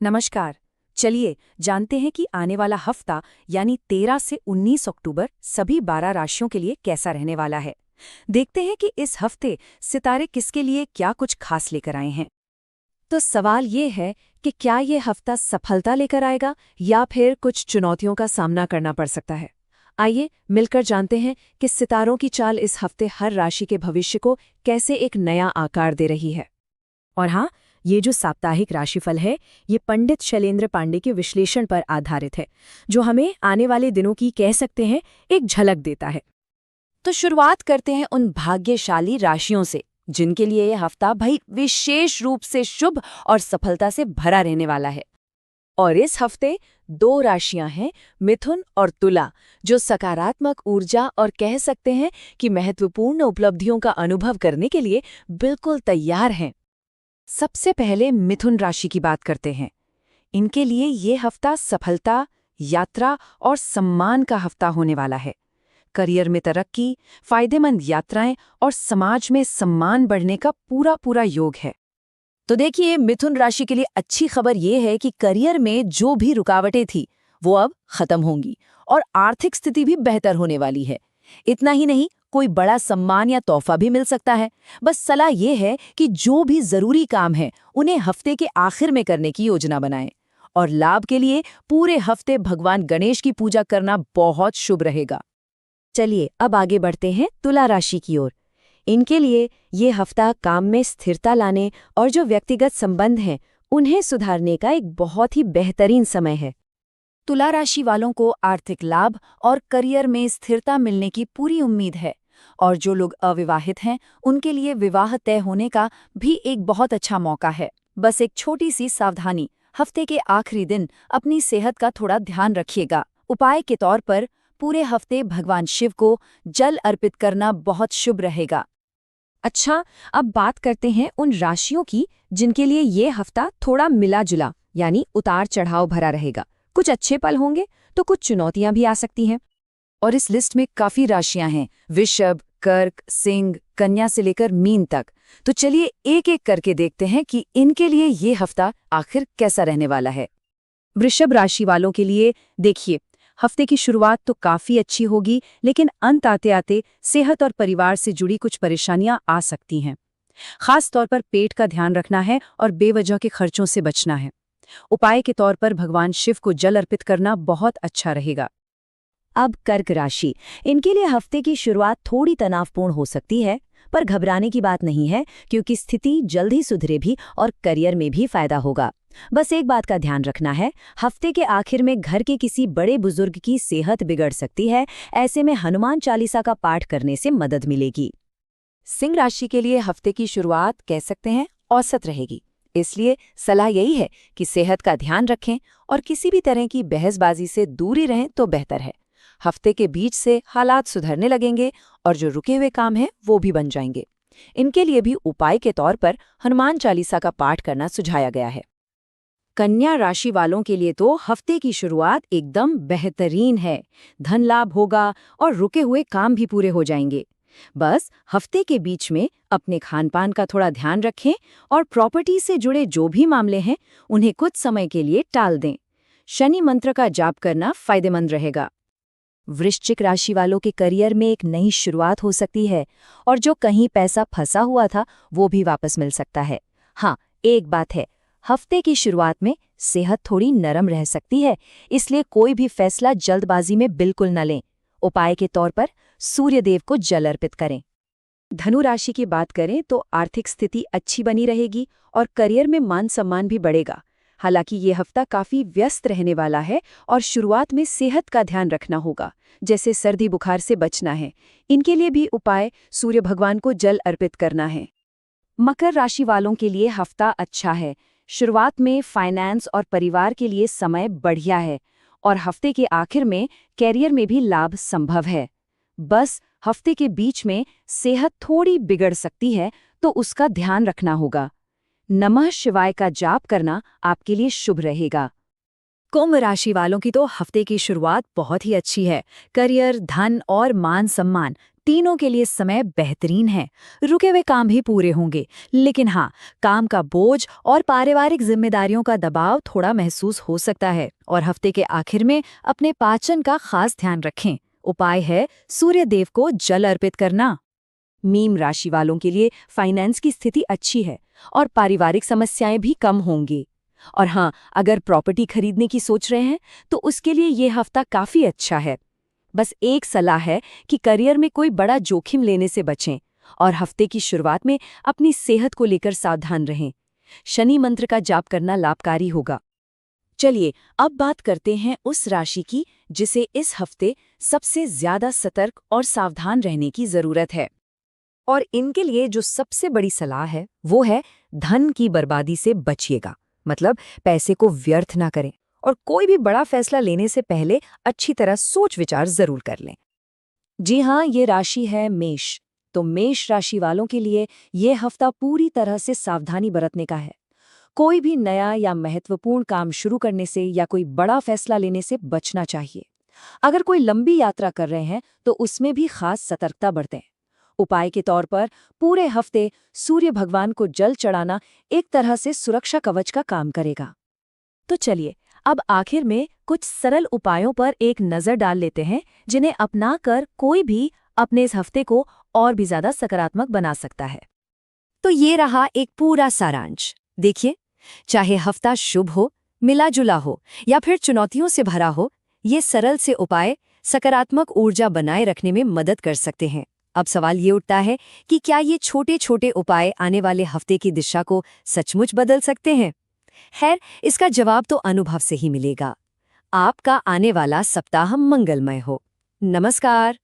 नमस्कार। चलिए जानते हैं कि आने वाला हफ्ता यानी 13 से 19 अक्टूबर सभी 12 राशियों के लिए कैसा रहने वाला है। देखते हैं कि इस हफ्ते सितारे किसके लिए क्या कुछ खास लेकर आए हैं। तो सवाल ये है कि क्या ये हफ्ता सफलता लेकर आएगा या फिर कुछ चुनौतियों का सामना करना पड़ सकता है। आइए मिलकर जानते हैं कि सितारों की चाल इस हफ्ते हर राशि के भविष्य को कैसे एक नया आकार दे रही है। और हाँ, ये जो साप्ताहिक राशिफल है ये पंडित शैलेंद्र पांडे के विश्लेषण पर आधारित है, जो हमें आने वाले दिनों की कह सकते हैं एक झलक देता है। तो शुरुआत करते हैं उन भाग्यशाली राशियों से जिनके लिए यह हफ्ता भाई विशेष रूप से शुभ और सफलता से भरा रहने वाला है। और इस हफ्ते 2 राशियां हैं, मिथुन और तुला, जो सकारात्मक ऊर्जा और कह सकते हैं कि महत्वपूर्ण उपलब्धियों का अनुभव करने के लिए बिल्कुल तैयार हैं। सबसे पहले मिथुन राशि की बात करते हैं। इनके लिए ये हफ्ता सफलता, यात्रा और सम्मान का हफ्ता होने वाला है। करियर में तरक्की, फायदेमंद यात्राएं और समाज में सम्मान बढ़ने का पूरा पूरा योग है। तो देखिए, मिथुन राशि के लिए अच्छी खबर ये है कि करियर में जो भी रुकावटें थी वो अब खत्म होंगी और आर्थिक स्थिति भी बेहतर होने वाली है। इतना ही नहीं, कोई बड़ा सम्मान या तोहफा भी मिल सकता है। बस सलाह ये है कि जो भी जरूरी काम है उन्हें हफ्ते के आखिर में करने की योजना बनाएं। और लाभ के लिए पूरे हफ्ते भगवान गणेश की पूजा करना बहुत शुभ रहेगा। चलिए अब आगे बढ़ते हैं तुला राशि की ओर। इनके लिए ये हफ्ता काम में स्थिरता लाने और जो व्यक्तिगत संबंध हैं उन्हें सुधारने का एक बहुत ही बेहतरीन समय है। तुला राशि वालों को आर्थिक लाभ और करियर में स्थिरता मिलने की पूरी उम्मीद है। और जो लोग अविवाहित हैं उनके लिए विवाह तय होने का भी एक बहुत अच्छा मौका है। बस एक छोटी सी सावधानी, हफ्ते के आखिरी दिन अपनी सेहत का थोड़ा ध्यान रखिएगा। उपाय के तौर पर पूरे हफ्ते भगवान शिव को जल अर्पित करना बहुत शुभ रहेगा। अच्छा, अब बात करते हैं उन राशियों की जिनके लिए ये हफ्ता थोड़ा मिला जुला यानी उतार चढ़ाव भरा रहेगा। कुछ अच्छे पल होंगे तो कुछ चुनौतियां भी आ सकती हैं। और इस लिस्ट में काफी राशियां हैं, वृषभ, कर्क, सिंह, कन्या से लेकर मीन तक। तो चलिए एक एक करके देखते हैं कि इनके लिए ये हफ्ता आखिर कैसा रहने वाला है। वृषभ राशि वालों के लिए देखिए, हफ्ते की शुरुआत तो काफी अच्छी होगी, लेकिन अंत आते आते सेहत और परिवार से जुड़ी कुछ परेशानियां आ सकती हैं। खास तौर पर पेट का ध्यान रखना है और बेवजह के खर्चों से बचना है। उपाय के तौर पर भगवान शिव को जल अर्पित करना बहुत अच्छा रहेगा। अब कर्क राशि, इनके लिए हफ्ते की शुरुआत थोड़ी तनावपूर्ण हो सकती है, पर घबराने की बात नहीं है क्योंकि स्थिति जल्द ही सुधरे भी और करियर में भी फायदा होगा। बस एक बात का ध्यान रखना है, हफ्ते के आखिर में घर के किसी बड़े बुजुर्ग की सेहत बिगड़ सकती है। ऐसे में हनुमान चालीसा का पाठ करने से मदद मिलेगी। सिंह राशि के लिए हफ्ते की शुरुआत कह सकते हैं औसत रहेगी, इसलिए सलाह यही है कि सेहत का ध्यान रखें और किसी भी तरह की बहसबाजी से दूरी रहें तो बेहतर है। हफ्ते के बीच से हालात सुधरने लगेंगे और जो रुके हुए काम हैं वो भी बन जाएंगे। इनके लिए भी उपाय के तौर पर हनुमान चालीसा का पाठ करना सुझाया गया है। कन्या राशि वालों के लिए तो हफ्ते की शुरुआत एकदम बेहतरीन है। धन लाभ होगा और रुके हुए काम भी पूरे हो जाएंगे। बस हफ्ते के बीच में अपने खानपान का थोड़ा ध्यान रखें और प्रॉपर्टी से जुड़े जो भी मामले हैं उन्हें कुछ समय के लिए टाल दें। शनि मंत्र का जाप करना फायदेमंद रहेगा। वृश्चिक राशि वालों के करियर में एक नई शुरुआत हो सकती है और जो कहीं पैसा फंसा हुआ था वो भी वापस मिल सकता है। हाँ, एक बात है, हफ्ते की शुरुआत में सेहत थोड़ी नरम रह सकती है, इसलिए कोई भी फैसला जल्दबाजी में बिल्कुल न लें। उपाय के तौर पर सूर्य देव को जल अर्पित करें। धनु राशि की बात करें तो आर्थिक स्थिति अच्छी बनी रहेगी और करियर में मान सम्मान भी बढ़ेगा। हालांकि ये हफ्ता काफी व्यस्त रहने वाला है और शुरुआत में सेहत का ध्यान रखना होगा, जैसे सर्दी बुखार से बचना है। इनके लिए भी उपाय सूर्य भगवान को जल अर्पित करना है। मकर राशि वालों के लिए हफ्ता अच्छा है। शुरुआत में फाइनेंस और परिवार के लिए समय बढ़िया है और हफ्ते के आखिर में कैरियर में भी लाभ संभव है। बस हफ्ते के बीच में सेहत थोड़ी बिगड़ सकती है तो उसका ध्यान रखना होगा। नमः शिवाय का जाप करना आपके लिए शुभ रहेगा। कुंभ राशि वालों की तो हफ्ते की शुरुआत बहुत ही अच्छी है। करियर, धन और मान सम्मान तीनों के लिए समय बेहतरीन है। रुके हुए काम भी पूरे होंगे, लेकिन हाँ, काम का बोझ और पारिवारिक जिम्मेदारियों का दबाव थोड़ा महसूस हो सकता है। और हफ्ते के आखिर में अपने पाचन का खास ध्यान रखें। उपाय है सूर्य देव को जल अर्पित करना। मीन राशि वालों के लिए फाइनेंस की स्थिति अच्छी है और पारिवारिक समस्याएं भी कम होंगी। और हाँ, अगर प्रॉपर्टी खरीदने की सोच रहे हैं तो उसके लिए ये हफ्ता काफी अच्छा है। बस एक सलाह है कि करियर में कोई बड़ा जोखिम लेने से बचें और हफ्ते की शुरुआत में अपनी सेहत को लेकर सावधान रहें। शनि मंत्र का जाप करना लाभकारी होगा। चलिए अब बात करते हैं उस राशि की जिसे इस हफ्ते सबसे ज्यादा सतर्क और सावधान रहने की जरूरत है। और इनके लिए जो सबसे बड़ी सलाह है वो है धन की बर्बादी से बचिएगा। मतलब पैसे को व्यर्थ ना करें और कोई भी बड़ा फैसला लेने से पहले अच्छी तरह सोच विचार जरूर कर लें। जी हाँ, ये राशि है मेष। तो मेष राशि वालों के लिए ये हफ्ता पूरी तरह से सावधानी बरतने का है। कोई भी नया या महत्वपूर्ण काम शुरू करने से या कोई बड़ा फैसला लेने से बचना चाहिए। अगर कोई लंबी यात्रा कर रहे हैं तो उसमें भी खास सतर्कता बरतें। उपाय के तौर पर पूरे हफ्ते सूर्य भगवान को जल चढ़ाना एक तरह से सुरक्षा कवच का काम करेगा। तो चलिए अब आखिर में कुछ सरल उपायों पर एक नजर डाल लेते हैं जिन्हें अपनाकर कोई भी अपने इस हफ्ते को और भी ज्यादा सकारात्मक बना सकता है। तो ये रहा एक पूरा सारांश। देखिए, चाहे हफ्ता शुभ हो, मिला जुला हो या फिर चुनौतियों से भरा हो, ये सरल से उपाय सकारात्मक ऊर्जा बनाए रखने में मदद कर सकते हैं। अब सवाल ये उठता है कि क्या ये छोटे छोटे उपाय आने वाले हफ्ते की दिशा को सचमुच बदल सकते हैं? खैर, इसका जवाब तो अनुभव से ही मिलेगा। आपका आने वाला सप्ताह मंगलमय हो। नमस्कार।